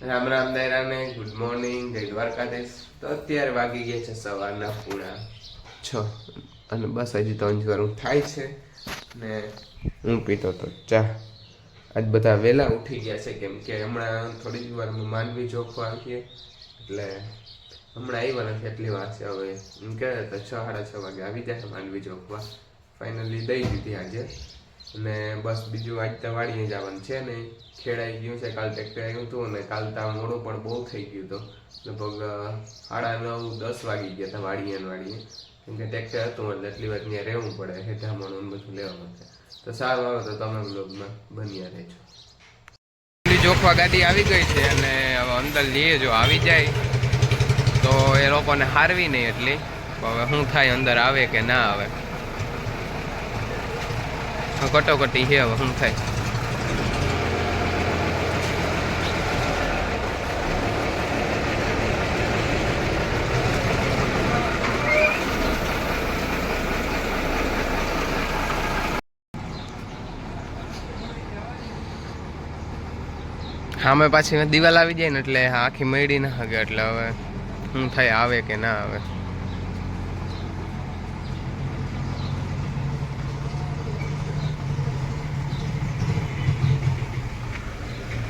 Ram Ram દાયરાને good morning જય દ્વારકાધીશ. તો અત્યારે વાગી ગયા છે સવારના 6:30 અને બસ હજી 3 વાર થાય છે ને હું પીતો તો ચા. આજ બધા વહેલા ઉઠી ગયા છે કેમ કે હમણાં થોડી વારમાં માંડવી જોખવા આવીએ એટલે હમણાં આવ્યા નથી એટલી વાર છે. હવે એમ કહેવાય તો 6:30 વાગે આવી જાય માંડવી જોખવા. ફાઇનલી દઈ દીધી આજે અને બસ બીજું આજ તો વાડીએ જવાનું છે ને ખેડાઈ ગયું છે. કાલ ટ્રેક્ટર આવ્યું હતું અને કાલ તો મોડું પણ બહુ થઈ ગયું હતું. લગભગ 9:30-10 વાગી ગયા હતા વાડીએ કેમ કે ટ્રેક્ટર હતું એટલે એટલી વાર ત્યાં રહેવું પડે હેઠામણું બધું લેવા માટે. તો સારું આવે તો તમે બ્લોગમાં બન્યા રહેજો. જોખવા ગાડી આવી ગઈ છે અને હવે અંદર લઈએ જો આવી જાય તો એ લોકોને હારવી નહીં એટલી. હવે શું થાય અંદર આવે કે ના આવે કટોકટી છે. હવે શું થાય સામે પાછી દિવાલ આવી જાય ને એટલે આખી મળી ના હગે. એટલે હવે શું થાય આવે કે ના આવે.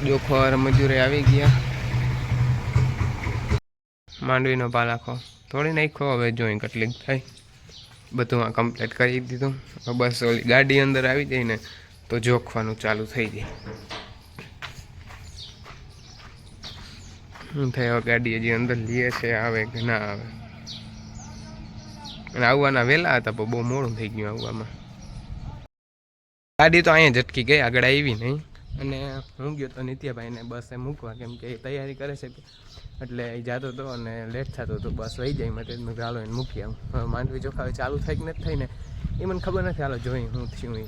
જોખવાર મજૂરે આવી ગયા. માંડવીનો પાલાખો થોડી નાખો. હવે જોઈ કેટલીક થાય બધું આ કમ્પ્લીટ કરી દીધું. બસ ઓલી ગાડી અંદર આવી જાય ને તો જોખવાનું ચાલુ થઈ જાય. શું થાય ગાડી હજી અંદર લઈએ છે આવે કે ના આવે. અને આવવાના વહેલા હતા પણ બહુ મોડું થઈ ગયું આવવામાં. ગાડી તો અહીંયા ઝટકી ગઈ આગળ આવી નહીં. અને હું ગયો તો નિત્યાભાઈને બસે મૂકવા કેમ કે એ તૈયારી કરે છે એટલે એ જતો હતો અને લેટ થતો હતો. બસ વહી જાય માટે મેં હાલો એને મૂકી આવું. હવે માંડવી ચોખા ચાલુ થાય કે નથી થઈ ને એ મને ખબર નથી. હાલો જોઈ હું થયું એ.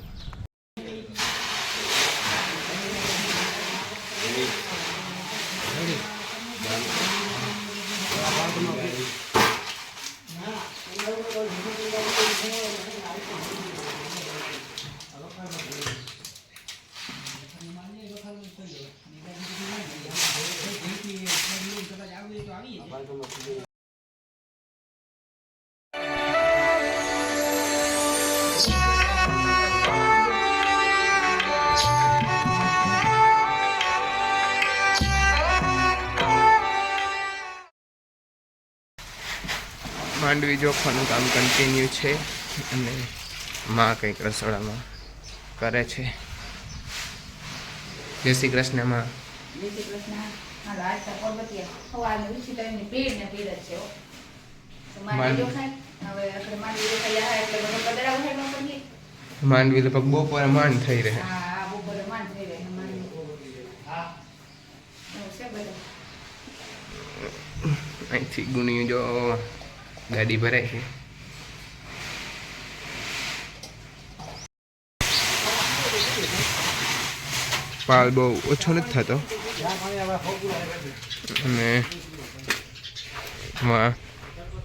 માંડવી જોખવાનું કામ કન્ટિન્યુ છે અને માં કંઈક રસોડામાં કરે છે. જય શ્રી કૃષ્ણ માં. જય શ્રી કૃષ્ણ. હાલો આજ તો પર્વતિયા સવારની ઉઠી તો એમની પીડ ને પીડ જ છે. માંડવી જોખાય હવે આપણે માંડવી જોખાઈ જાય એટલે બધો કદરા ઉઠાઈ ન પડીએ. માંડવી લગભગ બપોરે માંડ થઈ રહે. હા બપોરે માંડ થઈ રહે માંડવી. હા છે બધું અહીંથી ગુણ્યું જો ગાડી ભરાય છે. પાલ બહુ ઓછો નથી થતો અને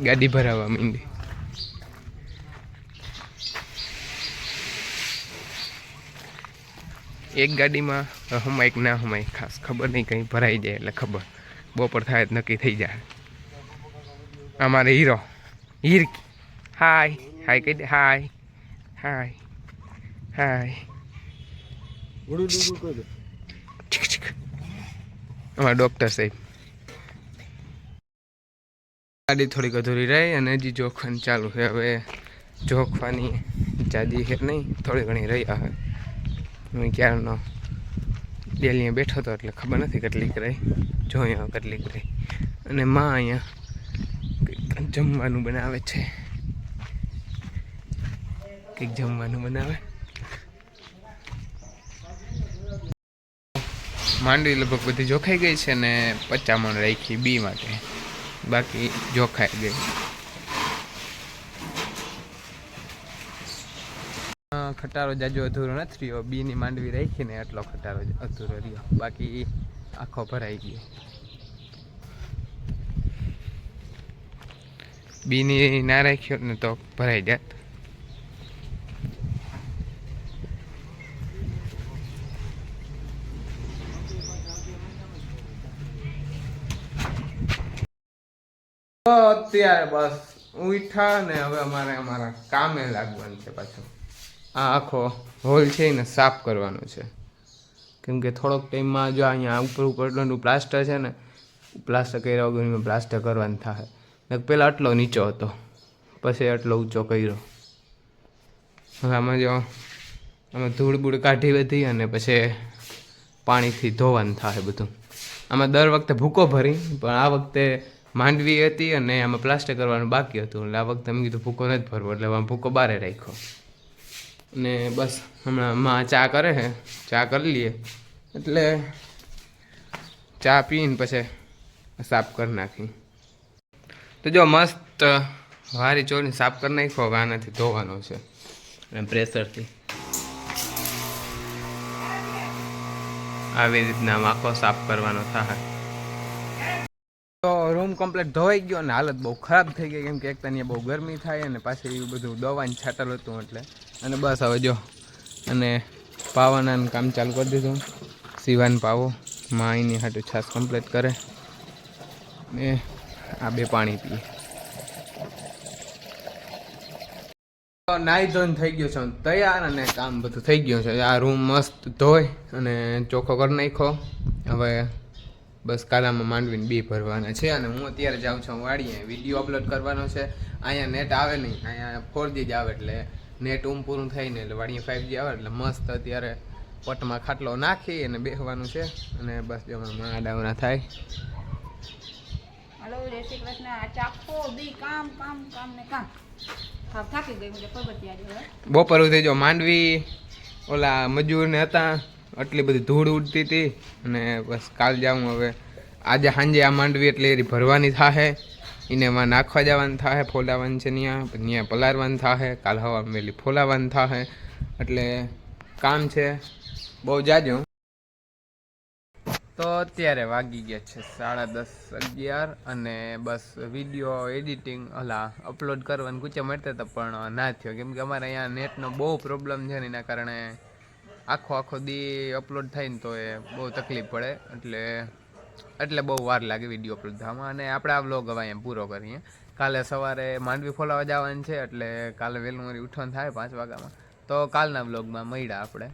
ગાડી ભરાવા માંડી. એક ગાડીમાં હમાય કે ના હમાય ખાસ ખબર નહીં. કંઈ ભરાઈ જાય એટલે ખબર બપોર થાય જ નક્કી થઈ જાય. અમારે હીરો હીરકી હાય હાય કહી દે. હાય હાય હાય અમારા ડૉક્ટર સાહેબ. ગાડી થોડીક અધૂરી રહી અને હજી જોખવાની ચાલુ છે. હવે જોખવાની જાજી છે નહીં, થોડી ઘણી રહી આવે. હું ક્યારનો ડેલીએ બેઠો હતો એટલે ખબર નથી કેટલીક રહી. જોઈએ કેટલીક રહી. અને માં અહીંયા કંઈક જમવાનું બનાવે છે. કંઈક જમવાનું બનાવે. માંડવી લગભગ બધી જોખાઈ ગઈ છે ને 50 મણ રાખી બી માટે, બાકી જોખાઈ ગઈ. ખટારો જાજો અધૂરો નથી રહ્યો. બીની માંડવી રાખીને એટલો ખટારો અધૂરો રહ્યો, બાકી આખો ભરાઈ ગયો. બીની ના રાખ્યો ને તો ભરાઈ જાત. તો અત્યારે બસ ઉઠા ને હવે અમારે અમારા કામે લાગવાનું છે પાછું. આ આખો હોલ છે ને સાફ કરવાનો છે, કેમ કે થોડોક ટાઈમમાં જો અહીંયા ઉપરનું પ્લાસ્ટર છે ને, પ્લાસ્ટર કર્યા વગર પ્લાસ્ટર કરવાનું થાય. પહેલાં આટલો નીચો હતો, પછી આટલો ઊંચો કર્યો. હવે આમાં જો આમાં ધૂળ બૂળ કાઢી બધી અને પછી પાણીથી ધોવાનું થાય બધું. આમાં દર વખતે ભૂકો ભરી, પણ આ વખતે માંડવી હતી અને આમાં પ્લાસ્ટર કરવાનું બાકી હતું, એટલે આ વખતે મેં કીધું ભૂકો નથી ભરવો, એટલે આમાં ભૂકો બારે રાખ્યો. અને બસ હમણાં માં ચા કરે છે, ચા કરી લઈએ એટલે ચા પીને પછી સાફ કરી નાખી. તો જો મસ્ત વારી ચોરીને સાફ કરી નાખ્યો. હવે આનાથી ધોવાનો છે અને પ્રેશરથી આવી રીતના આખો સાફ કરવાનો થાય. તો રૂમ કમ્પ્લીટ ધોવાઈ ગયો અને હાલત બહુ ખરાબ થઈ ગઈ, કેમ કે એક તો અહીંયા બહુ ગરમી થાય અને પાછી એવું બધું દવાની છાટલ હતું એટલે. અને બસ હવે જો અને પાવાના કામ ચાલુ કરી દીધું. સીવાન પાવો માં એની હાટું છાશ કમ્પ્લીટ કરે ને આ બે પાણી પીએ. નાહી ધોઈને થઈ ગયો છે તૈયાર અને કામ બધું થઈ ગયું છે. આ રૂમ મસ્ત ધોઈ અને ચોખ્ખો કરી નાખ્યો. હવે બસ કાલામાં માંડવીને બી ભરવાના છે અને હું અત્યારે જાઉં છું વાડીએ, વિડીયો અપલોડ કરવાનો છે. અહીંયા નેટ આવે નહીં, અહીંયા 4G જ આવે, એટલે નેટ પૂરું થઈને એટલે વાડીએ 5G આવે એટલે મસ્ત અત્યારે પટમાં ખાટલો નાખી અને બેસવાનું છે. અને બસ જો આડાવડા થાય. હલો જય શ્રી કૃષ્ણ. આ ચાખો દી કામ કામ કામ ને કામ થાકી ગઈ મને પગથિયા. બપોર થઈ જો માંડવી ઓલા મજૂરને હતા, આટલી બધી ધૂળ ઉડતી હતી અને બસ કાલ જાઉં હવે. આજે સાંજે આ માંડવી એટલે એ ભરવાની થાહે, એને એમાં નાખવા જવાનું થાય, ફોલાવાનું છે ત્યાં પલાળવાનું થાય, કાલ હવા મેલી ફોલાવાનું થાય, એટલે કામ છે બહુ જાજુ. તો અત્યારે વાગી ગયા છે 10:30-11 અને બસ વિડીયો એડિટિંગ અપલોડ કરવાનું કૂચા મળતા હતા પણ ના થયો, કેમ કે અમારે અહીંયા નેટનો બહુ પ્રોબ્લેમ છે ને એના કારણે આખો દી અપલોડ થાય ને તો એ બહુ તકલીફ પડે, એટલે બહુ વાર લાગે વિડીયો અપલોડ થવામાં. અને આપણે આ વ્લોગ હવે અહીંયા પૂરો કરીએ. કાલે સવારે માંડવી ફોલાવા જવાનું છે એટલે કાલે વહેલું મારી ઉઠવાનું થાય 5 વાગ્યામાં. તો કાલના વ્લોગમાં મળ્યા આપણે.